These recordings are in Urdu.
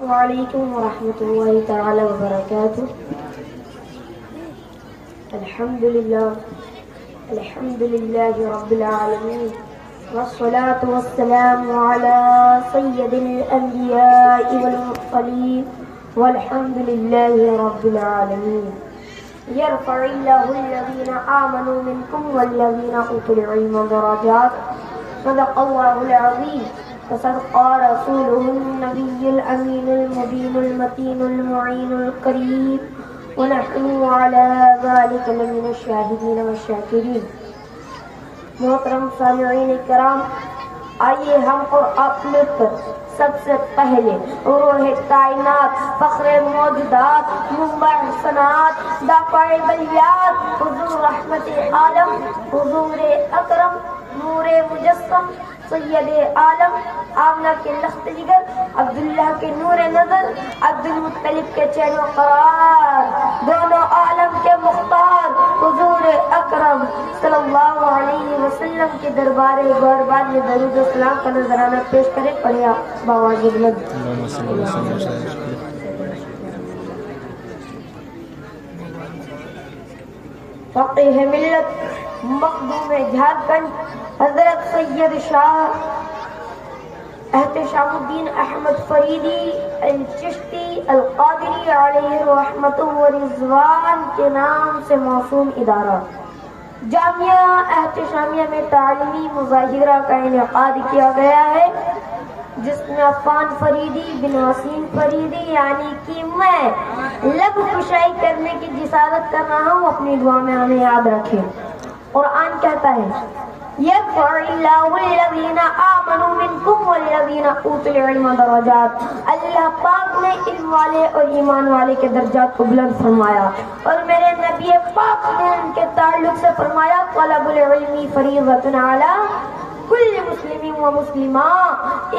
وعلیکم ورحمۃ اللہ تعالی وبرکاتہ. الحمد للہ رب العالمین والصلاة والسلام على سید الانبیاء والمرسلین والحمد للہ رب العالمین. يرفع الله الذين آمنوا منكم والذين أوتوا العلم درجات. صدق الله العظيم وصدق رسوله النبي الأمين المبين المتين المعين الكريم ونحن على ذلك لمن الشاهدين والشاكرين. محترم سامعین کرام، آئیے ہم اور آپ مل کر سب سے پہلے روح کائنات، فخر موجودات، منبع حسنات، دافع بلیات، حضور رحمت عالم، حضور اکرم، نور مجسم، سید عالم، آمنہ کے لخت جگر، عبداللہ کے نور نظر، عبد المطلب کے چین و قرار، دونوں عالم کے مختار حضور اکرم صلی اللہ علیہ وسلم کے دربار غربان میں درود و سلام کا نذرانہ پیش کرے. پڑھیا باواز بلند. فقیہ ملت مخدوم جھارکھنڈ حضرت سید شاہ احتشام الدین احمد فریدی الچشتی القادری علیہ رحمت و رضوان کے نام سے موسوم ادارہ جامعہ احتشامیہ میں تعلیمی مظاہرہ کا انعقاد کیا گیا ہے، جس میں عفان فریدی بن وسیم فریدی یعنی کہ میں لب کشائی کرنے کی جسارت کر رہا ہوں. اپنی دعا میں ہمیں یاد رکھیں. قرآن کہتا ہے يَرْفَعُ اللَّهُ الَّذِينَ آمَنُوا مِنْكُمْ وَالَّذِينَ أُوتُوا الْعِلْمَ دَرَجَاتٍ. اللہ پاک نے علم والے اور ایمان والے کے درجات کو بلند فرمایا، اور میرے نبی پاک نے ان کے تعلق سے فرمایا طلب العلم فریضۃ علی کل مسلم و مسلمہ.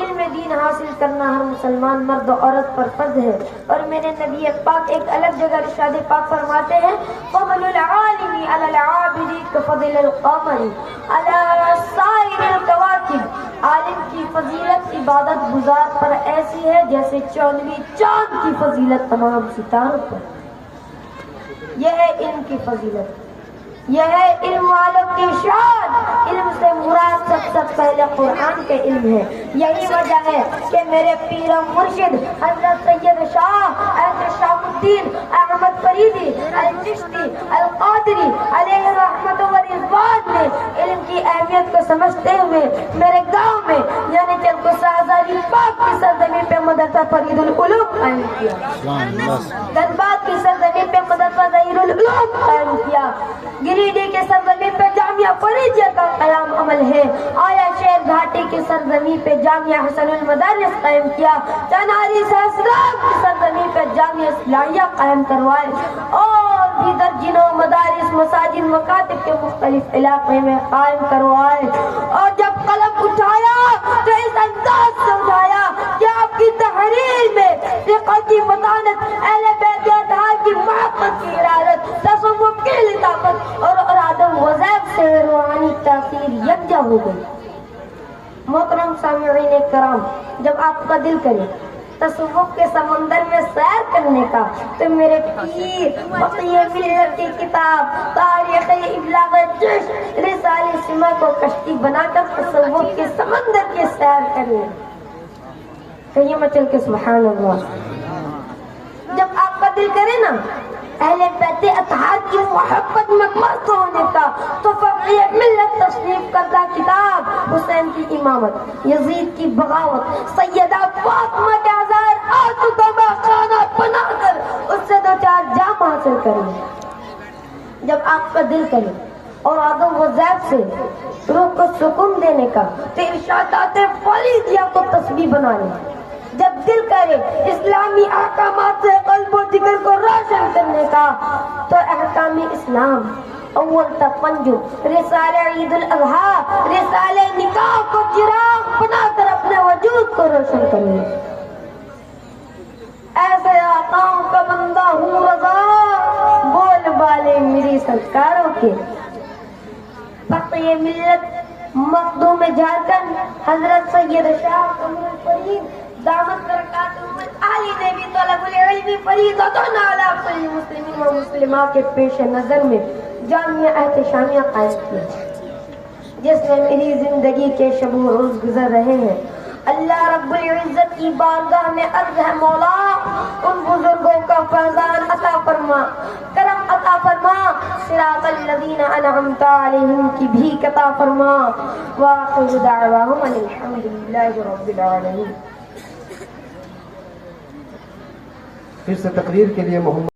علم دین حاصل کرنا ہر مسلمان مرد و عورت پر فرض ہے. اور میرے نبی پاک ایک الگ جگہ ارشاد پاک فرماتے ہیں فضل العالم علی العابد کفضل القمر علی سائر الکواکب. عالم کی فضیلت عبادت گزار پر ایسی ہے جیسے چاندنی چاند کی فضیلت تمام ستاروں پر. یہ ہے علم کی فضیلت، یہ ہے علم والوں کی شان. علم سے مراد سب سے پہلے قرآن کے علم ہے. یہی وجہ ہے کہ میرے پیر و مرشد حضرت سید شاہ احتشام الدین احمد فریدی الچشتی القادری علیہ رحمت و رضوان نے علم کی اہمیت کو سمجھتے ہوئے میرے گاؤں میں یعنی چلکوسہ آزادی پاک کی سرزمین پہ مدرسہ فرید العلوم قائم کیا، دھنباد کی سرزمین پہ مدرسہ ظہیر العلوم قائم کیا، گریڈی کے سرزمین پہ جامعہ فریدیہ کا قیام عمل ہے، آیا شیر گھاٹی کی سرزمین پہ جامعہ حسن المدارس قائم کیا، چناری سہسرام کی سرزمین پہ جامعہ اسلامیہ قائم کروائے، اور بھی درجنوں مدارس مساجد مکاتب کے مختلف علاقے میں قائم کروائے. اور جب قلم اٹھایا تو اس انداز سے اٹھایا کہ آپ کی تحریر میں فقہ کی متانت، اہل بیت اطہار کی محبت کی ارادت، تصوف کی لطافت اور ارادم وظائف سے روحانی تاثیر یکجا ہو گئی. محترم سامعین کرام، جب آپ کا دل کرے تصوف کے سمندر میں سیر کرنے کا تو میرے پیر فقیہ ملت کی کتاب تاریخ ابلاغ چشت رسالہ سما کو کشتی بنا کر تصوف کے سمندر کے سیر کریں. کہیے میں چل کے سبحان اللہ. جب آپ کا دل کرے نا اہل بیت اطہار کی محبت میں مست ہونے کا تو فقیہ ملت تصنیف کردہ کتاب حسین کی امامت، یزید کی بغاوت، سیدہ فاطمہ کے ہزار آسودہ میں خانہ بنا کر اس سے 2-4 جام حاصل کریں. جب آپ کا دل کرے اور آدم و زیب سے روح کو سکون دینے کا تو ارشادات فریدیہ کو تسبیح بنا لیں. جب دل کرے اسلامی احکامات سے قلب و جگر کو روشن کرنے کا تو احکام اسلام اول تا پنجو، رسالہ عید الاضحیٰ، رسالہ نکاح کو چراغ بنا کر اپنے وجود کو روشن کریں. ایسے آقاؤں کا بندہ ہوں رضا، بول بالے میری سرکاروں کے. فقیہ ملت مخدوم جھارکھنڈ حضرت سید شاہ کمر فرید دامت برکاتہ العالی نے فریضۃ علی کل مسلم و مسلمہ کے پیش نظر میں جامعہ احتشامیہ قائم کی جس میں میری زندگی کے شب و روز گزر رہے ہیں. اللہ رب العزت کی بارگاہ میں عرض ہے مولا ان بزرگوں کا فیضان عطا فرما، کرم عطا فرما، صراط الذین انعمت علیہم کی بھی عطا فرما. وآخر دعواہم ان الحمد للہ رب العالمین. پھر سے تقریر کے لیے محمد